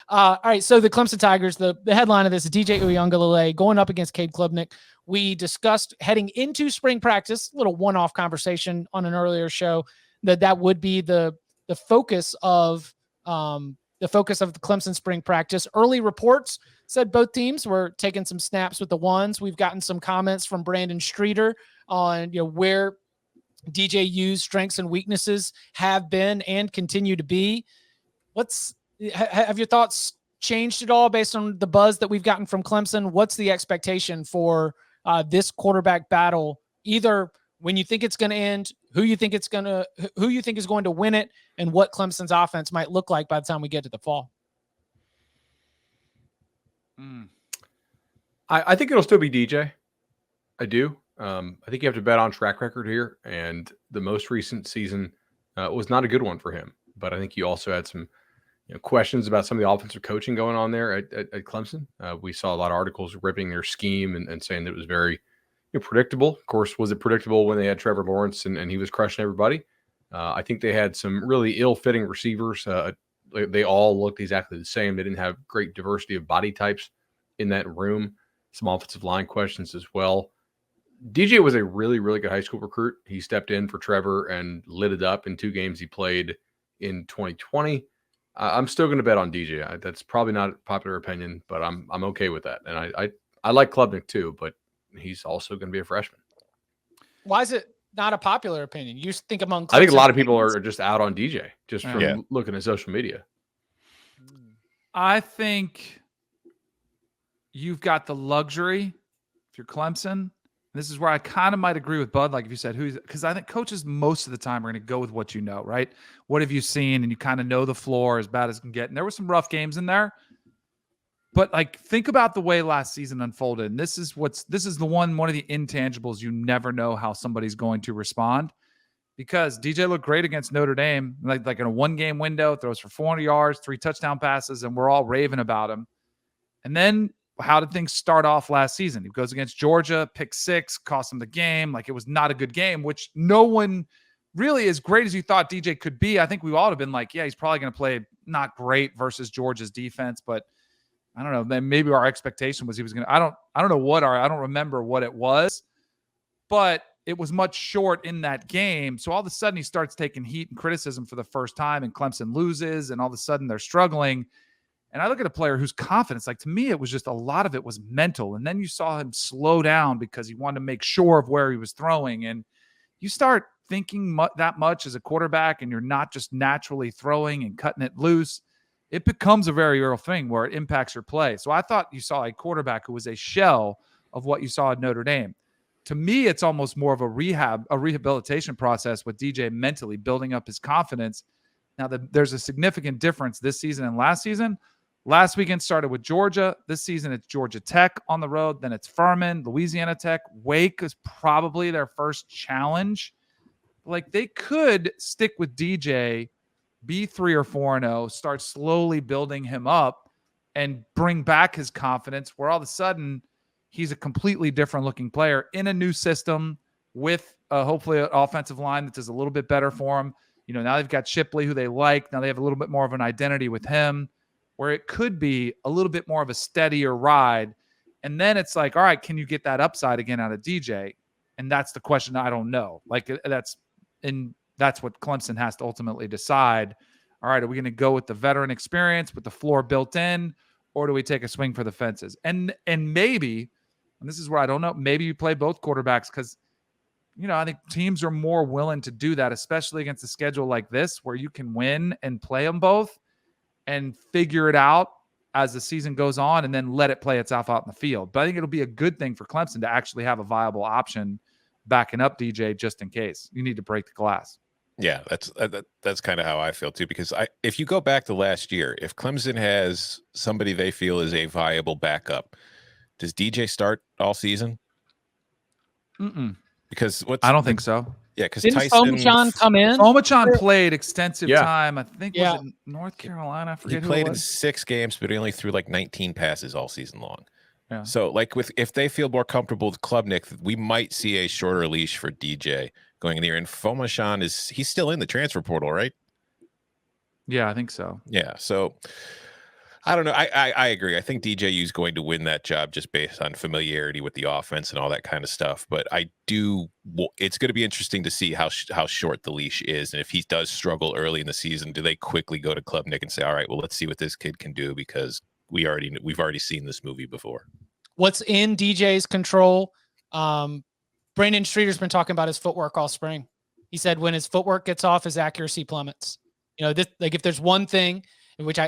All right, so the Clemson Tigers, the headline of this is DJ Uiagalelei going up against Cade Klubnik. We discussed heading into spring practice, a little one-off conversation on an earlier show, that would be the focus of the Clemson spring practice. Early reports said both teams were taking some snaps with the ones. We've gotten some comments from Brandon Streeter on where DJ U's strengths and weaknesses have been and continue to be. Have your thoughts changed at all based on the buzz that we've gotten from Clemson? What's the expectation for this quarterback battle? Either when you think it's going to end, who you think is going to win it, and what Clemson's offense might look like by the time we get to the fall. I think it'll still be DJ. I do. I think you have to bet on track record here, and the most recent season was not a good one for him. But I think you also had some questions about some of the offensive coaching going on there at Clemson. We saw a lot of articles ripping their scheme and saying that it was very predictable. Of course, was it predictable when they had Trevor Lawrence and he was crushing everybody? I think they had some really ill-fitting receivers. They all looked exactly the same. They didn't have great diversity of body types in that room. Some offensive line questions as well. DJ was a really, really good high school recruit. He stepped in for Trevor and lit it up in 2 games he played in 2020. I'm still going to bet on DJ. That's probably not a popular opinion, but I'm okay with that. And I like Klubnik too, but he's also going to be a freshman. Why is it not a popular opinion? You think among Clemson I think a lot of people are just out on DJ just from looking at social media. I think you've got the luxury if you're Clemson. This is where I kind of might agree with Bud, like if you said, because I think coaches most of the time are going to go with what you know, right? What have you seen? And you kind of know the floor as bad as it can get. And there were some rough games in there. But think about the way last season unfolded. And this is one of the intangibles. You never know how somebody's going to respond, because DJ looked great against Notre Dame, like in a 1-game window, throws for 400 yards, 3 touchdown passes, and we're all raving about him. And then how did things start off last season? He goes against Georgia, pick 6, cost him the game. It was not a good game, which no one really, as great as you thought DJ could be, I think we all have been like, yeah, he's probably going to play not great versus Georgia's defense, but I don't know. Maybe our expectation was he was going to, I don't remember what it was, but it was much short in that game. So all of a sudden he starts taking heat and criticism for the first time, and Clemson loses, and all of a sudden they're struggling. And I look at a player whose confidence, to me, it was just a lot of it was mental. And then you saw him slow down because he wanted to make sure of where he was throwing. And you start thinking that much as a quarterback, and you're not just naturally throwing and cutting it loose, it becomes a very real thing where it impacts your play. So I thought you saw a quarterback who was a shell of what you saw at Notre Dame. To me, it's almost more of a rehabilitation process with DJ mentally building up his confidence. Now, there's a significant difference this season and last season. Last weekend started with Georgia. This season, it's Georgia Tech on the road. Then it's Furman, Louisiana Tech. Wake is probably their first challenge. They could stick with DJ, be 3 or 4-0, start slowly building him up, and bring back his confidence, where all of a sudden he's a completely different looking player in a new system with hopefully an offensive line that does a little bit better for him. Now they've got Shipley, who they like. Now they have a little bit more of an identity with him, where it could be a little bit more of a steadier ride. And then it's all right, can you get that upside again out of DJ? And that's the question. I don't know. That's what Clemson has to ultimately decide. All right, are we going to go with the veteran experience with the floor built in, or do we take a swing for the fences? And maybe, and this is where I don't know, maybe you play both quarterbacks, because I think teams are more willing to do that, especially against a schedule like this where you can win and play them both and figure it out as the season goes on, and then let it play itself out in the field. But I think it'll be a good thing for Clemson to actually have a viable option backing up DJ just in case you need to break the glass. Yeah, that's kind of how I feel too, because if you go back to last year, if Clemson has somebody they feel is a viable backup, does DJ start all season? Because I don't think so. Yeah, because Tyson Fomachan come in. Fomachan played extensive time. I think was it North Carolina. I forget. He played in 6 games, but he only threw 19 passes all season long. Yeah. So if they feel more comfortable with Klubnik, we might see a shorter leash for DJ going in here. And Fomachan he's still in the transfer portal, right? Yeah, I think so. Yeah. So I don't know. I agree. I think DJU is going to win that job just based on familiarity with the offense and all that kind of stuff. But it's going to be interesting to see how short the leash is. And if he does struggle early in the season, do they quickly go to Klubnik and say, all right, well, let's see what this kid can do, because we've already seen this movie before. What's in DJ's control? Brandon Streeter's been talking about his footwork all spring. He said when his footwork gets off, his accuracy plummets. If there's one thing in which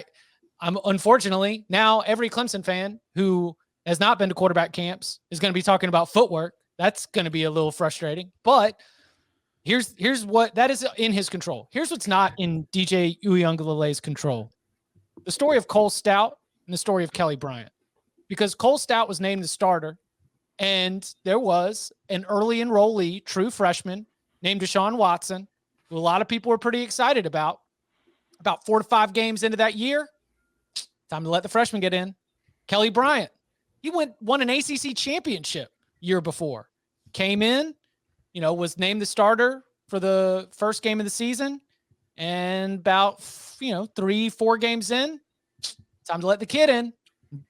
I'm unfortunately now every Clemson fan who has not been to quarterback camps is going to be talking about footwork. That's going to be a little frustrating, but here's what that is in his control. Here's what's not in DJ Uiagalelei's control. The story of Cole Stout and the story of Kelly Bryant, because Cole Stout was named the starter and there was an early enrollee, true freshman named Deshaun Watson, who a lot of people were pretty excited about 4 to 5 games into that year. Time to let the freshman get in. Kelly Bryant, he won an ACC championship year before. Came in, was named the starter for the first game of the season. And about, 3-4 games in, time to let the kid in.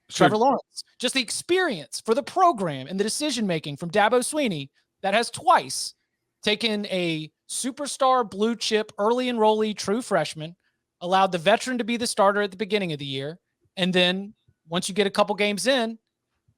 Sure. Trevor Lawrence. Just the experience for the program and the decision-making from Dabo Swinney that has twice taken a superstar blue chip early enrollee true freshman, allowed the veteran to be the starter at the beginning of the year. And then once you get a couple games in,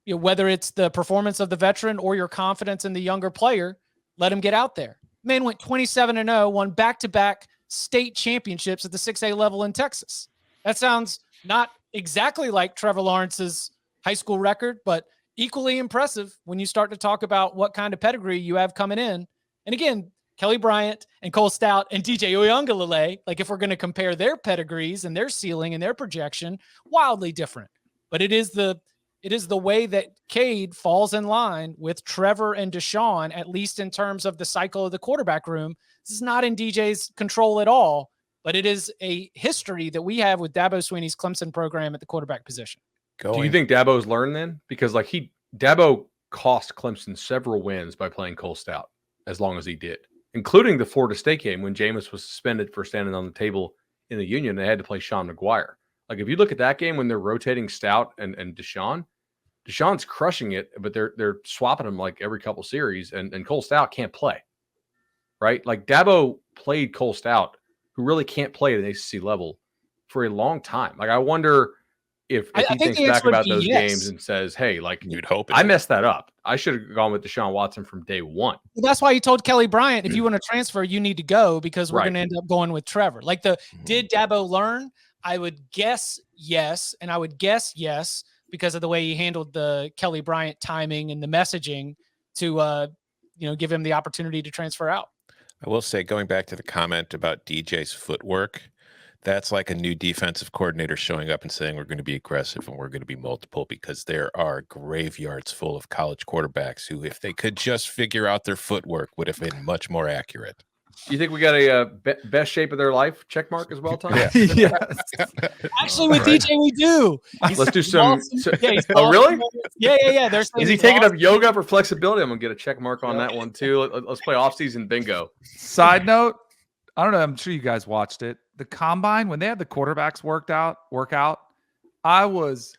whether it's the performance of the veteran or your confidence in the younger player, let him get out there. Man went 27-0, won back-to-back state championships at the 6A level in Texas. That sounds not exactly like Trevor Lawrence's high school record, but equally impressive when you start to talk about what kind of pedigree you have coming in. And again, Kelly Bryant and Cole Stout and DJ Uiagalelei, like if we're going to compare their pedigrees and their ceiling and their projection, wildly different. But it is the way that Cade falls in line with Trevor and Deshaun, at least in terms of the cycle of the quarterback room. This is not in DJ's control at all, but it is a history that we have with Dabo Swinney's Clemson program at the quarterback position. Do you think Dabo's learned then? Because Dabo cost Clemson several wins by playing Cole Stout as long as he did, including the Florida State game when Jameis was suspended for standing on the table in the Union. They had to play Sean McGuire. Like if you look at that game when they're rotating Stout and Deshaun's crushing it, but they're swapping him like every couple series, and Cole Stout can't play, right? Like Dabo played Cole Stout, who really can't play at an ACC level for a long time. Like I wonder if he thinks back about those games and says, hey, like you'd hope I messed that up. I should have gone with Deshaun Watson from day one. Well, that's why you told Kelly Bryant, if you want to transfer, you need to go because we're going to end up going with Trevor. Like did Dabo learn? I would guess yes. And I would guess yes, because of the way he handled the Kelly Bryant timing and the messaging to, give him the opportunity to transfer out. I will say, going back to the comment about DJ's footwork, that's like a new defensive coordinator showing up and saying, we're going to be aggressive and we're going to be multiple, because there are graveyards full of college quarterbacks who, if they could just figure out their footwork, would have been much more accurate. You think we got a best shape of their life check mark as well, Tom? Yeah. Actually, with DJ, we do. Let's do some. Oh, really? Yeah. Is he taking up yoga for flexibility? I'm going to get a check mark on that one, too. Let's play off-season bingo. Side note, I don't know. I'm sure you guys watched it. The combine, when they had the quarterbacks workout, I was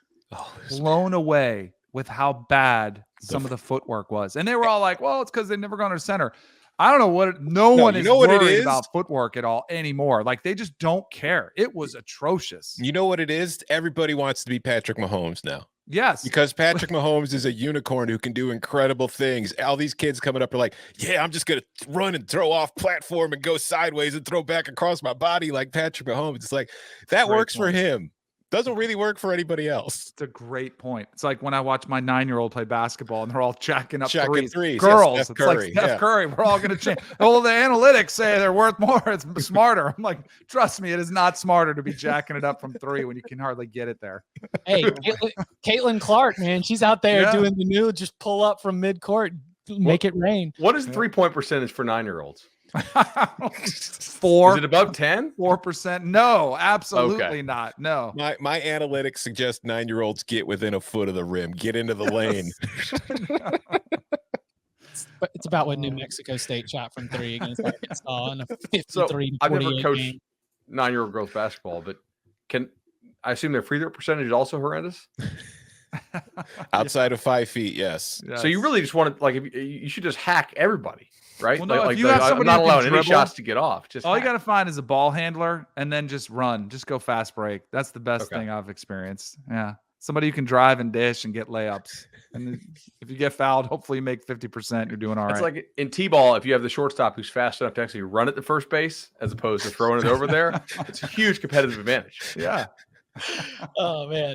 blown away with how bad some of the footwork was. And they were all like, well, it's because they've never gone to center. I don't know what no one is worried about footwork at all anymore. Like they just don't care. It was atrocious. You know what it is? Everybody wants to be Patrick Mahomes now. Yes. Because Patrick Mahomes is a unicorn who can do incredible things. All these kids coming up are like, yeah, I'm just going to run and throw off platform and go sideways and throw back across my body like Patrick Mahomes. It's like, that works for him. Doesn't really work for anybody else. It's a great point. It's like when I watch my 9-year-old play basketball and they're all jacking up threes. Girls, it's like Steph Curry. We're all going to change. Well, the analytics say they're worth more. It's smarter. I'm like, trust me, it is not smarter to be jacking it up from 3 when you can hardly get it there. Hey, Caitlin Clark, man, she's out there doing the new just pull up from midcourt, make it rain. What is 3-point percentage for 9-year-olds? 4. Is it above 10? 4%? No, absolutely not. No. My analytics suggest 9-year-olds get within a foot of the rim, get into the lane. It's about what New Mexico State shot from 3 against Arkansas in a 53-48 I've never coached game. 9-year-old girls basketball, but I assume their free throw percentage is also horrendous. Outside of 5 feet, yes. So you really just want to like you should just hack everybody, right? Well, no, like, if you have I'm somebody not who can allowing any dribble, shots to get off. Just all you hack. got to find is a ball handler and then just run. Just go fast break. That's the best thing I've experienced. Yeah. Somebody who can drive and dish and get layups. And if you get fouled, hopefully you make 50%. You're doing all right. It's like in T-ball, if you have the shortstop who's fast enough to actually run at the first base as opposed to throwing it over there, it's a huge competitive advantage. Yeah. Oh man.